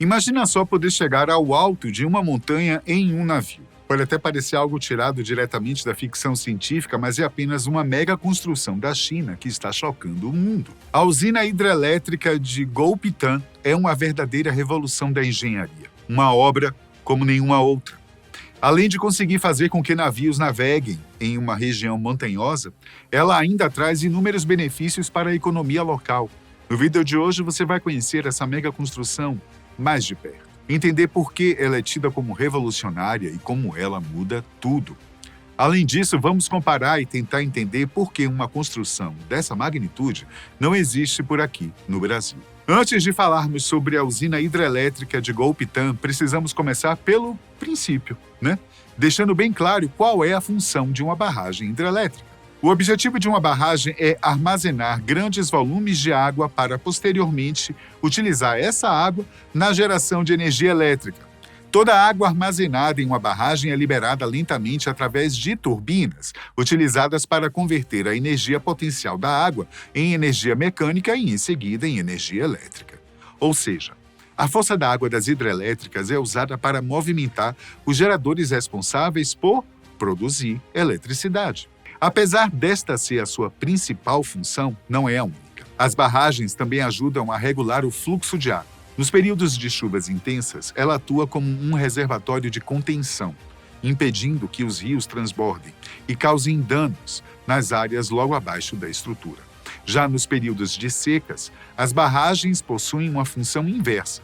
Imagina só poder chegar ao alto de uma montanha em um navio. Pode até parecer algo tirado diretamente da ficção científica, mas é apenas uma mega construção da China que está chocando o mundo. A usina hidrelétrica de Golpitan é uma verdadeira revolução da engenharia. Uma obra como nenhuma outra. Além de conseguir fazer com que navios naveguem em uma região montanhosa, ela ainda traz inúmeros benefícios para a economia local. No vídeo de hoje você vai conhecer essa mega construção mais de perto. Entender por que ela é tida como revolucionária e como ela muda tudo. Além disso, vamos comparar e tentar entender por que uma construção dessa magnitude não existe por aqui, no Brasil. Antes de falarmos sobre a usina hidrelétrica de Golpitan, precisamos começar pelo princípio, né? Deixando bem claro qual é a função de uma barragem hidrelétrica. O objetivo de uma barragem é armazenar grandes volumes de água para, posteriormente, utilizar essa água na geração de energia elétrica. Toda a água armazenada em uma barragem é liberada lentamente através de turbinas, utilizadas para converter a energia potencial da água em energia mecânica e, em seguida, em energia elétrica. Ou seja, a força da água das hidrelétricas é usada para movimentar os geradores responsáveis por produzir eletricidade. Apesar desta ser a sua principal função, não é a única. As barragens também ajudam a regular o fluxo de água. Nos períodos de chuvas intensas, ela atua como um reservatório de contenção, impedindo que os rios transbordem e causem danos nas áreas logo abaixo da estrutura. Já nos períodos de secas, as barragens possuem uma função inversa,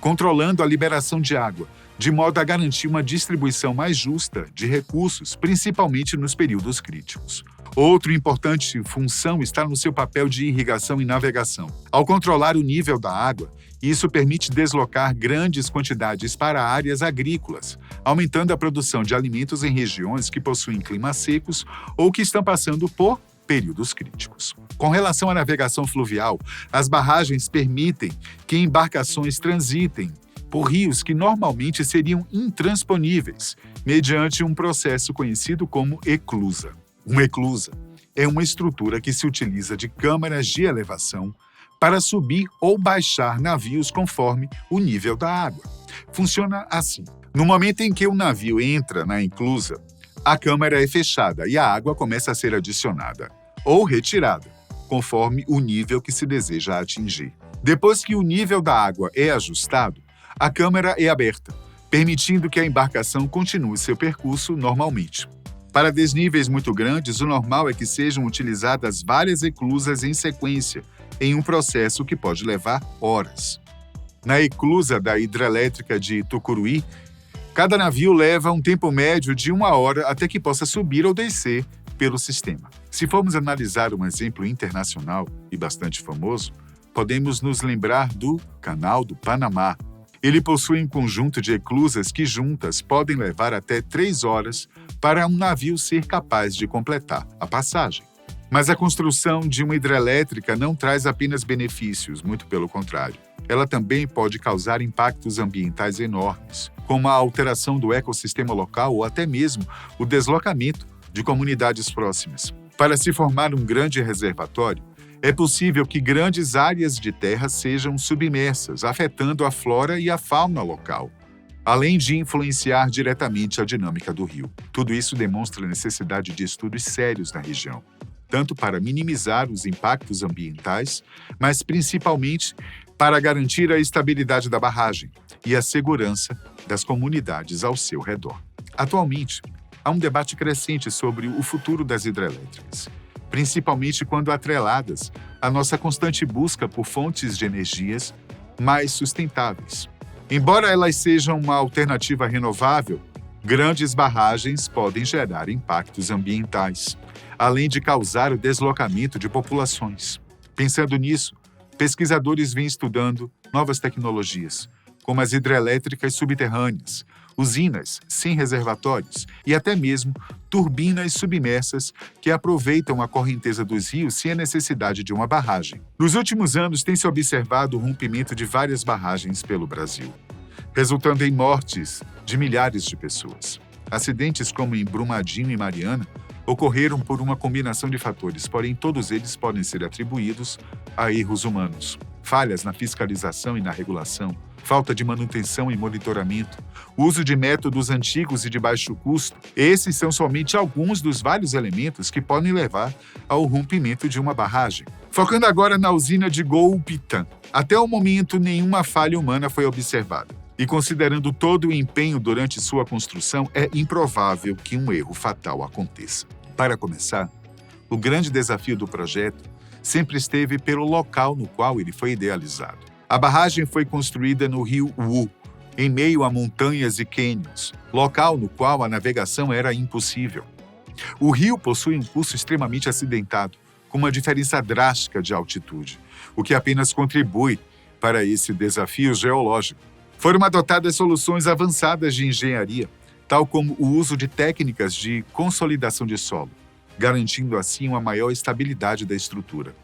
controlando a liberação de água, de modo a garantir uma distribuição mais justa de recursos, principalmente nos períodos críticos. Outra importante função está no seu papel de irrigação e navegação. Ao controlar o nível da água, isso permite deslocar grandes quantidades para áreas agrícolas, aumentando a produção de alimentos em regiões que possuem climas secos ou que estão passando por períodos críticos. Com relação à navegação fluvial, as barragens permitem que embarcações transitem por rios que normalmente seriam intransponíveis, mediante um processo conhecido como eclusa. Uma eclusa é uma estrutura que se utiliza de câmaras de elevação para subir ou baixar navios conforme o nível da água. Funciona assim. No momento em que o navio entra na eclusa, a câmara é fechada e a água começa a ser adicionada ou retirada, conforme o nível que se deseja atingir. Depois que o nível da água é ajustado, a câmara é aberta, permitindo que a embarcação continue seu percurso normalmente. Para desníveis muito grandes, o normal é que sejam utilizadas várias eclusas em sequência, em um processo que pode levar horas. Na eclusa da hidrelétrica de Tucuruí, cada navio leva um tempo médio de 1 hora até que possa subir ou descer pelo sistema. Se formos analisar um exemplo internacional e bastante famoso, podemos nos lembrar do Canal do Panamá. Ele possui um conjunto de eclusas que juntas podem levar até 3 horas para um navio ser capaz de completar a passagem. Mas a construção de uma hidrelétrica não traz apenas benefícios, muito pelo contrário. Ela também pode causar impactos ambientais enormes, como a alteração do ecossistema local ou até mesmo o deslocamento de comunidades próximas. Para se formar um grande reservatório, é possível que grandes áreas de terra sejam submersas, afetando a flora e a fauna local, além de influenciar diretamente a dinâmica do rio. Tudo isso demonstra a necessidade de estudos sérios na região, tanto para minimizar os impactos ambientais, mas principalmente para garantir a estabilidade da barragem e a segurança das comunidades ao seu redor. Atualmente, há um debate crescente sobre o futuro das hidrelétricas, principalmente quando atreladas à nossa constante busca por fontes de energias mais sustentáveis. Embora elas sejam uma alternativa renovável, grandes barragens podem gerar impactos ambientais, além de causar o deslocamento de populações. Pensando nisso, pesquisadores vêm estudando novas tecnologias, como as hidrelétricas subterrâneas, usinas sem reservatórios e até mesmo turbinas submersas que aproveitam a correnteza dos rios sem a necessidade de uma barragem. Nos últimos anos, tem-se observado o rompimento de várias barragens pelo Brasil, resultando em mortes de milhares de pessoas. Acidentes como em Brumadinho e Mariana ocorreram por uma combinação de fatores, porém todos eles podem ser atribuídos a erros humanos. falhas na fiscalização e na regulação, falta de manutenção e monitoramento, uso de métodos antigos e de baixo custo, esses são somente alguns dos vários elementos que podem levar ao rompimento de uma barragem. Focando agora na usina de Golpitã. Até o momento, nenhuma falha humana foi observada. E considerando todo o empenho durante sua construção, é improvável que um erro fatal aconteça. Para começar, o grande desafio do projeto sempre esteve pelo local no qual ele foi idealizado. A barragem foi construída no rio Wu, em meio a montanhas e cânions, local no qual a navegação era impossível. O rio possui um curso extremamente acidentado, com uma diferença drástica de altitude, o que apenas contribui para esse desafio geológico. Foram adotadas soluções avançadas de engenharia, tal como o uso de técnicas de consolidação de solo, garantindo assim uma maior estabilidade da estrutura.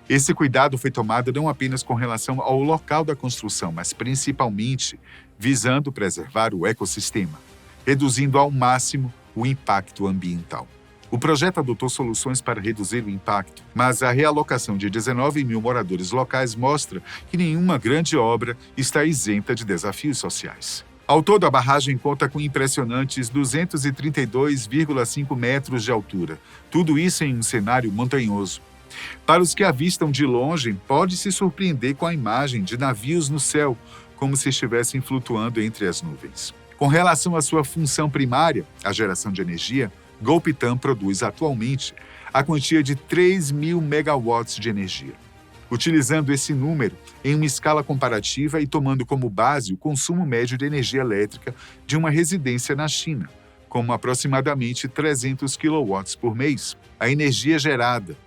Esse cuidado foi tomado não apenas com relação ao local da construção, mas principalmente visando preservar o ecossistema, reduzindo ao máximo o impacto ambiental. O projeto adotou soluções para reduzir o impacto, mas a realocação de 19 mil moradores locais mostra que nenhuma grande obra está isenta de desafios sociais. Ao todo, a barragem conta com impressionantes 232,5 metros de altura, tudo isso em um cenário montanhoso. Para os que avistam de longe, pode se surpreender com a imagem de navios no céu, como se estivessem flutuando entre as nuvens. Com relação à sua função primária, a geração de energia, Golpitã produz atualmente a quantia de 3.000 megawatts de energia. Utilizando esse número em uma escala comparativa e tomando como base o consumo médio de energia elétrica de uma residência na China, como aproximadamente 300 kW por mês, a energia gerada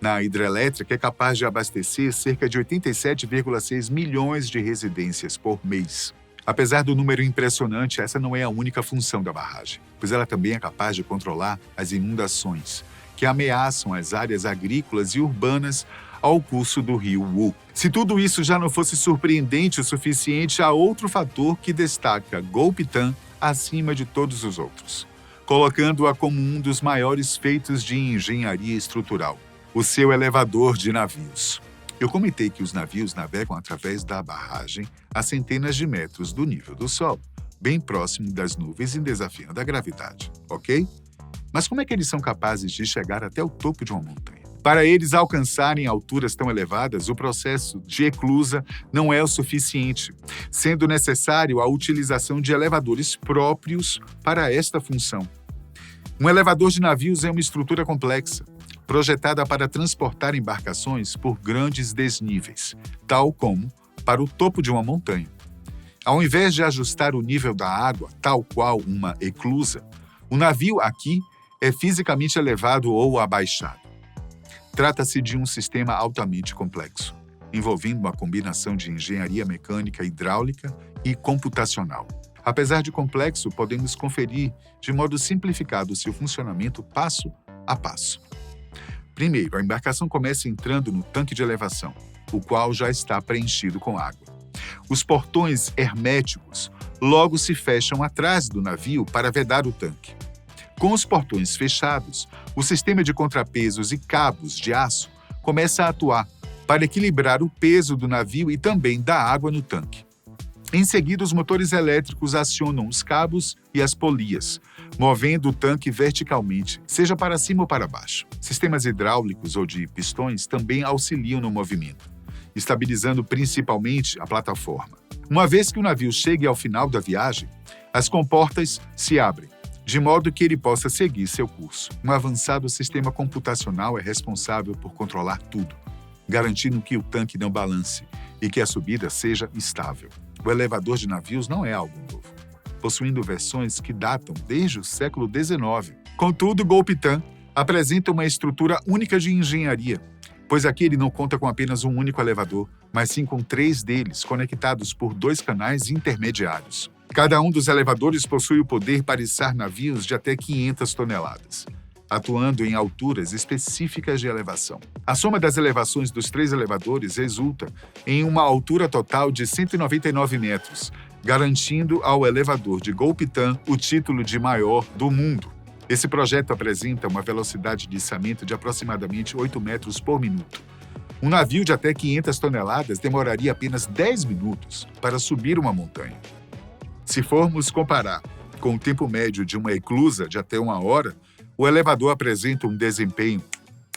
na hidrelétrica é capaz de abastecer cerca de 87,6 milhões de residências por mês. Apesar do número impressionante, essa não é a única função da barragem, pois ela também é capaz de controlar as inundações, que ameaçam as áreas agrícolas e urbanas ao curso do rio Wu. Se tudo isso já não fosse surpreendente o suficiente, há outro fator que destaca Golpitã acima de todos os outros, colocando-a como um dos maiores feitos de engenharia estrutural: o seu elevador de navios. Eu comentei que os navios navegam através da barragem a centenas de metros do nível do solo, bem próximo das nuvens e desafiando a gravidade, ok? Mas como é que eles são capazes de chegar até o topo de uma montanha? Para eles alcançarem alturas tão elevadas, o processo de eclusa não é o suficiente, sendo necessário a utilização de elevadores próprios para esta função. Um elevador de navios é uma estrutura complexa, projetada para transportar embarcações por grandes desníveis, tal como para o topo de uma montanha. Ao invés de ajustar o nível da água, tal qual uma eclusa, o navio aqui é fisicamente elevado ou abaixado. Trata-se de um sistema altamente complexo, envolvendo uma combinação de engenharia mecânica, hidráulica e computacional. Apesar de complexo, podemos conferir de modo simplificado seu funcionamento passo a passo. Primeiro, a embarcação começa entrando no tanque de elevação, o qual já está preenchido com água. Os portões herméticos logo se fecham atrás do navio para vedar o tanque. Com os portões fechados, o sistema de contrapesos e cabos de aço começa a atuar para equilibrar o peso do navio e também da água no tanque. Em seguida, os motores elétricos acionam os cabos e as polias, movendo o tanque verticalmente, seja para cima ou para baixo. Sistemas hidráulicos ou de pistões também auxiliam no movimento, estabilizando principalmente a plataforma. Uma vez que o navio chegue ao final da viagem, as comportas se abrem, de modo que ele possa seguir seu curso. Um avançado sistema computacional é responsável por controlar tudo, garantindo que o tanque não balance e que a subida seja estável. O elevador de navios não é algo novo, possuindo versões que datam desde o século XIX. Contudo, Golpitã apresenta uma estrutura única de engenharia, pois aqui ele não conta com apenas um único elevador, mas sim com 3 deles, conectados por 2 canais intermediários. Cada um dos elevadores possui o poder para içar navios de até 500 toneladas, atuando em alturas específicas de elevação. A soma das elevações dos 3 elevadores resulta em uma altura total de 199 metros, garantindo ao elevador de Golpitã o título de maior do mundo. Esse projeto apresenta uma velocidade de içamento de aproximadamente 8 metros por minuto, Um navio de até 500 toneladas demoraria apenas 10 minutos para subir uma montanha. Se formos comparar com o tempo médio de uma eclusa de até 1 hora, o elevador apresenta um desempenho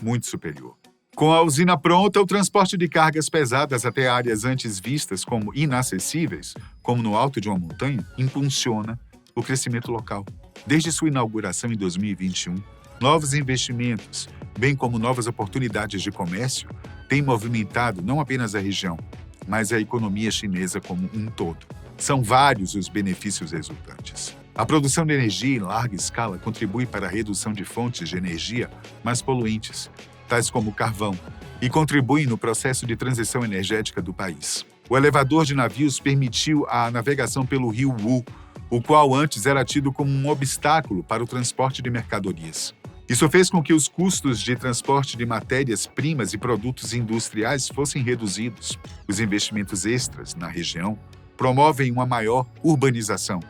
muito superior. Com a usina pronta, o transporte de cargas pesadas até áreas antes vistas como inacessíveis, como no alto de uma montanha, impulsiona o crescimento local. Desde sua inauguração em 2021, novos investimentos, bem como novas oportunidades de comércio, têm movimentado não apenas a região, mas a economia chinesa como um todo. São vários os benefícios resultantes. A produção de energia em larga escala contribui para a redução de fontes de energia mais poluentes, tais como carvão, e contribuem no processo de transição energética do país. O elevador de navios permitiu a navegação pelo rio Wu, o qual antes era tido como um obstáculo para o transporte de mercadorias. Isso fez com que os custos de transporte de matérias-primas e produtos industriais fossem reduzidos. Os investimentos extras na região promovem uma maior urbanização,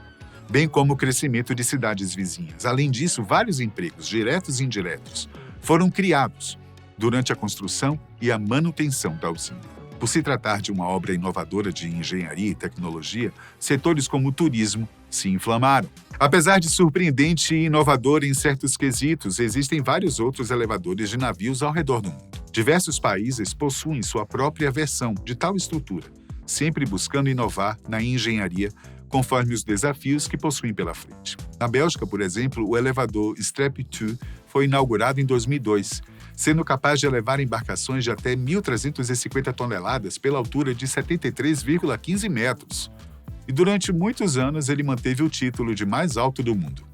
bem como o crescimento de cidades vizinhas. Além disso, vários empregos, diretos e indiretos, foram criados durante a construção e a manutenção da usina. Por se tratar de uma obra inovadora de engenharia e tecnologia, setores como o turismo se inflamaram. Apesar de surpreendente e inovador em certos quesitos, existem vários outros elevadores de navios ao redor do mundo. Diversos países possuem sua própria versão de tal estrutura, sempre buscando inovar na engenharia conforme os desafios que possuem pela frente. Na Bélgica, por exemplo, o elevador Strep 2 foi inaugurado em 2002, sendo capaz de elevar embarcações de até 1.350 toneladas pela altura de 73,15 metros. E durante muitos anos ele manteve o título de mais alto do mundo.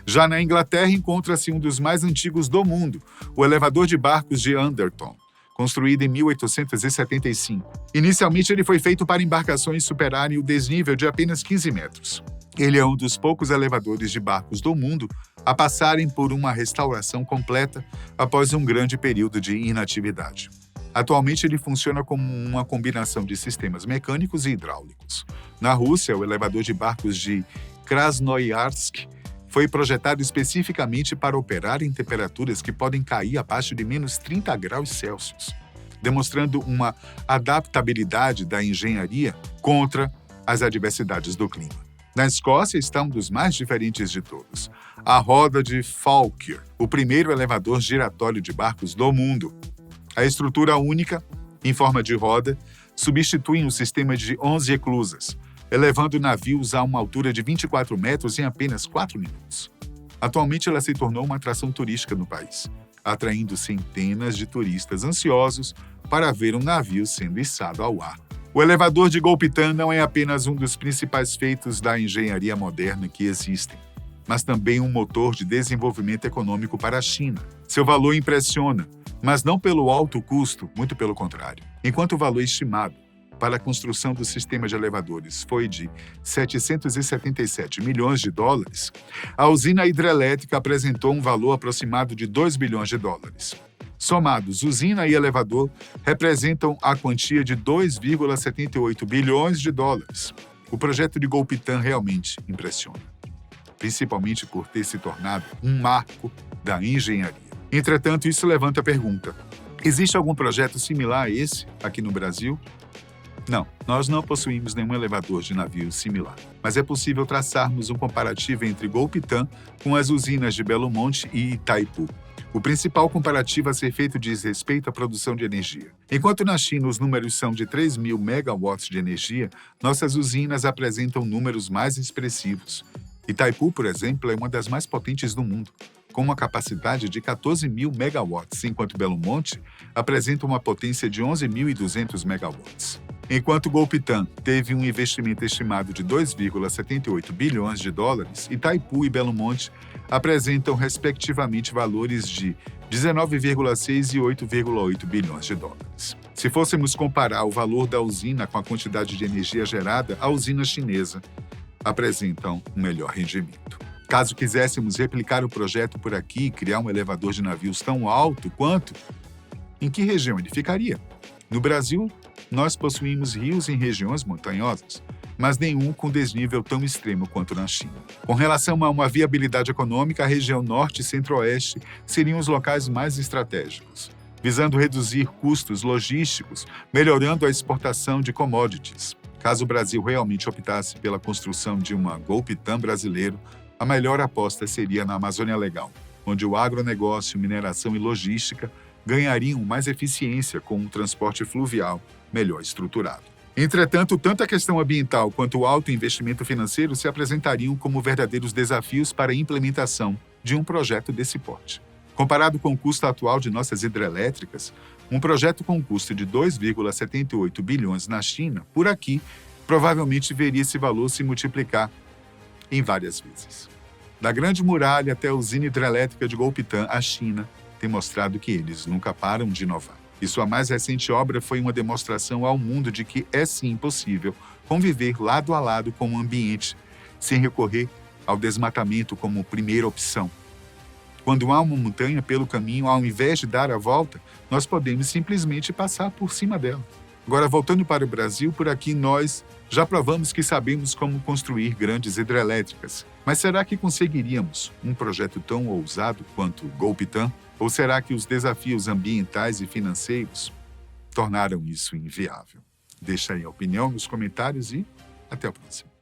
Já na Inglaterra encontra-se um dos mais antigos do mundo, o elevador de barcos de Anderton, construído em 1875. Inicialmente ele foi feito para embarcações superarem o desnível de apenas 15 metros. Ele é um dos poucos elevadores de barcos do mundo a passarem por uma restauração completa após um grande período de inatividade. Atualmente ele funciona como uma combinação de sistemas mecânicos e hidráulicos. Na Rússia, o elevador de barcos de Krasnoyarsk foi projetado especificamente para operar em temperaturas que podem cair abaixo de menos 30 graus Celsius, demonstrando uma adaptabilidade da engenharia contra as adversidades do clima. Na Escócia está um dos mais diferentes de todos, a roda de Falkir, o primeiro elevador giratório de barcos do mundo. A estrutura única, em forma de roda, substitui um sistema de 11 eclusas, elevando navios a uma altura de 24 metros em apenas 4 minutos. Atualmente ela se tornou uma atração turística no país, atraindo centenas de turistas ansiosos para ver um navio sendo içado ao ar. O elevador de Golpitan não é apenas um dos principais feitos da engenharia moderna que existem, mas também um motor de desenvolvimento econômico para a China. Seu valor impressiona, mas não pelo alto custo, muito pelo contrário. Enquanto o valor estimado para a construção do sistema de elevadores foi de 777 milhões de dólares, a usina hidrelétrica apresentou um valor aproximado de 2 bilhões de dólares. Somados, usina e elevador representam a quantia de 2,78 bilhões de dólares. O projeto de Golpitan realmente impressiona, principalmente por ter se tornado um marco da engenharia. Entretanto, isso levanta a pergunta: existe algum projeto similar a esse aqui no Brasil? Não, nós não possuímos nenhum elevador de navio similar, mas é possível traçarmos um comparativo entre Golpitan com as usinas de Belo Monte e Itaipu. O principal comparativo a ser feito diz respeito à produção de energia. Enquanto na China os números são de 3.000 megawatts de energia, nossas usinas apresentam números mais expressivos. Itaipu, por exemplo, é uma das mais potentes do mundo, com uma capacidade de 14.000 megawatts, enquanto Belo Monte apresenta uma potência de 11.200 megawatts. Enquanto Golpitan teve um investimento estimado de 2,78 bilhões de dólares, Itaipu e Belo Monte apresentam, respectivamente, valores de 19,6 e 8,8 bilhões de dólares. Se fôssemos comparar o valor da usina com a quantidade de energia gerada, a usina chinesa apresenta um melhor rendimento. Caso quiséssemos replicar o projeto por aqui e criar um elevador de navios tão alto quanto, em que região ele ficaria? No Brasil, nós possuímos rios em regiões montanhosas, mas nenhum com desnível tão extremo quanto na China. Com relação a uma viabilidade econômica, a região norte e centro-oeste seriam os locais mais estratégicos. visando reduzir custos logísticos, melhorando a exportação de commodities. Caso o Brasil realmente optasse pela construção de uma Golpitã brasileiro, a melhor aposta seria na Amazônia Legal, onde o agronegócio, mineração e logística ganhariam mais eficiência com um transporte fluvial melhor estruturado. Entretanto, tanto a questão ambiental quanto o alto investimento financeiro se apresentariam como verdadeiros desafios para a implementação de um projeto desse porte. Comparado com o custo atual de nossas hidrelétricas, um projeto com custo de 2,78 bilhões na China, por aqui, provavelmente veria esse valor se multiplicar em várias vezes. Da Grande Muralha até a usina hidrelétrica de Golpitã, a China tem mostrado que eles nunca param de inovar. E sua mais recente obra foi uma demonstração ao mundo de que é sim possível conviver lado a lado com o ambiente, sem recorrer ao desmatamento como primeira opção. Quando há uma montanha pelo caminho, ao invés de dar a volta, nós podemos simplesmente passar por cima dela. Agora, voltando para o Brasil, por aqui nós já provamos que sabemos como construir grandes hidrelétricas. Mas será que conseguiríamos um projeto tão ousado quanto o Golpitã? Ou será que os desafios ambientais e financeiros tornaram isso inviável? Deixa aí a opinião nos comentários e até a próxima.